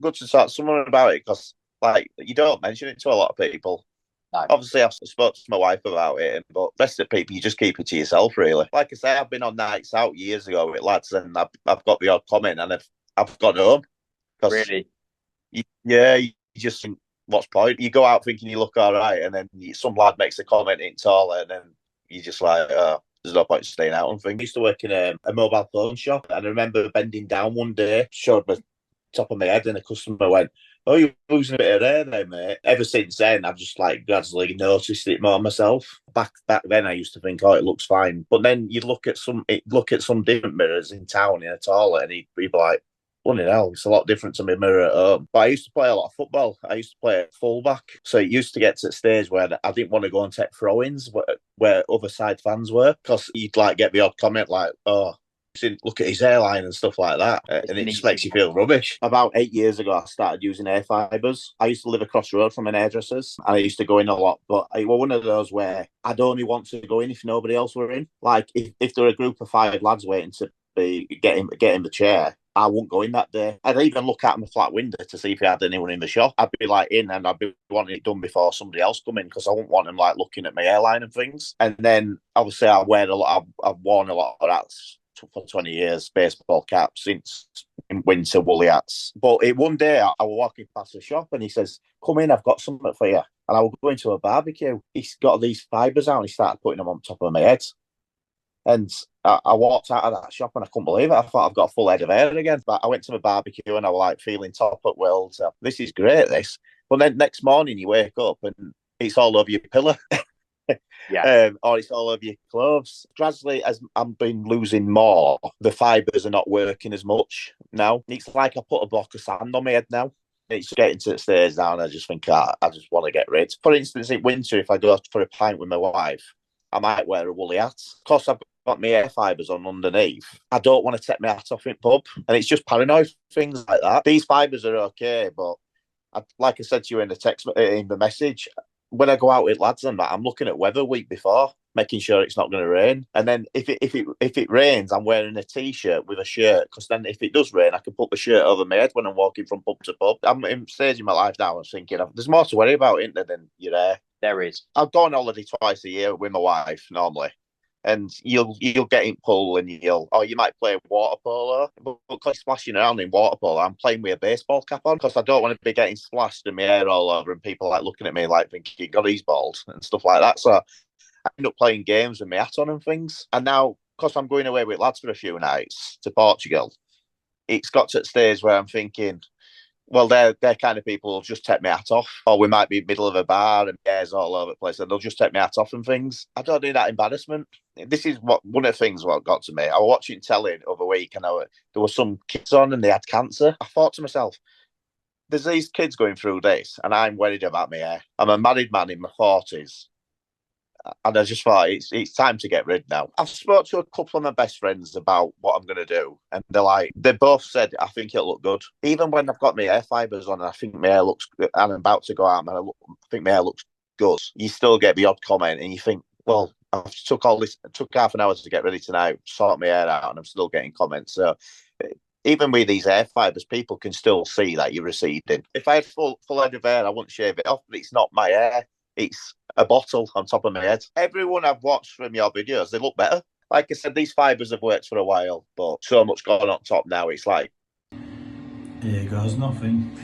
good to talk to someone about it because, like, you don't mention it to a lot of people. No, Obviously, I've spoke to my wife about it, but rest of the people, you just keep it to yourself, really. Like I say, I've been on nights out years ago with lads, and I've got the odd comment, and I've gone home because, really. yeah, you just think, what's point? You go out thinking you look all right, and then some lad makes a comment in taller, and then you just like, oh, there's no point staying out and things. I used to work in a mobile phone shop, and I remember bending down one day, showed my top of my head, and a customer went, "Oh, you're losing a bit of hair there, mate." Ever since then, I've just like gradually noticed it more myself. Back then, I used to think, "Oh, it looks fine," but then you'd look at some different mirrors in town in a toilet, and he'd be like, "Bloody hell, it's a lot different to my mirror at home." But I used to play a lot of football. I used to play at fullback, so it used to get to the stage where I didn't want to go and take throw-ins where other side fans were, because you'd like get the odd comment like, "Oh, look at his hairline," and stuff like that. It's And an it just easy makes you one. feel rubbish. About 8 years ago, I started using hair fibers. I used to live across the road from an hairdresser's, and I used to go in a lot, but it was one of those where I'd only want to go in if nobody else were in. Like, if there were a group of five lads waiting to be getting the chair, I wouldn't go in that day. I'd even look out my flat window to see if he had anyone in the shop. I'd be like in, and I'd be wanting it done before somebody else come in, because I wouldn't want them like looking at my hairline and things. And then obviously I wear a lot. I've worn a lot of hats for 20 years, baseball caps since in winter, woolly hats. But one day I was walking past the shop, and he says, "Come in, I've got something for you." And I was going to a barbecue. He's got these fibres out, and he started putting them on top of my head. And I walked out of that shop, and I couldn't believe it. I thought I've got a full head of hair again. But I went to my barbecue, and I was like feeling top at world. So this is great, this. But then next morning you wake up and it's all over your pillow. Yeah, Or it's all over your clothes. Gradually, as I've been losing more, the fibres are not working as much now. It's like I put a block of sand on my head now. It's getting to the stage now, and I just think I just want to get rid. For instance, in winter, if I go for a pint with my wife, I might wear a woolly hat. Of course, I've got my hair fibres on underneath. I don't want to take my hat off in pub, and it's just paranoid things like that. These fibres are okay, but like I said to you in the text in the message, when I go out with lads and that, I'm looking at weather a week before, making sure it's not going to rain. And then if it rains, I'm wearing a t-shirt with a shirt, because then if it does rain, I can put the shirt over my head when I'm walking from pub to pub. I'm in stage in my life now. I'm thinking there's more to worry about, isn't there, than your hair. there is. I'll go on holiday twice a year with my wife normally, and you'll get in pool, and you might play water polo, but because splashing around in water polo, I'm playing with a baseball cap on, because I don't want to be getting splashed and my hair all over, and people like looking at me like thinking, "God, he's bald," and stuff like that. So I end up playing games with my hat on and things. And now, because I'm going away with lads for a few nights to Portugal, it's got to the stage where I'm thinking, well, they're kind of people who'll just take my hat off, or we might be in the middle of a bar and hairs all over the place, and they'll just take my hat off and things. I don't do that embarrassment. This is what one of the things what got to me. I was watching telly the other week, and there were some kids on, and they had cancer. I thought to myself, there's these kids going through this, and I'm worried about my hair. I'm a married man in my 40s, and I just thought it's time to get rid now. I've spoke to a couple of my best friends about what I'm going to do, and they both said I think it'll look good. Even when I've got my hair fibres on, and I think my hair looks good, and I'm about to go out, and I think my hair looks good, you still get the odd comment, and you think, well, I've took half an hour to get ready tonight, sort my hair out, and I'm still getting comments. So even with these hair fibres, people can still see that you're receding. If I had full head of hair, I wouldn't shave it off, but it's not my hair. It's a bottle on top of my head. Everyone I've watched from your videos, they look better. Like I said, these fibres have worked for a while, but so much gone on top now. It's like, Here goes nothing.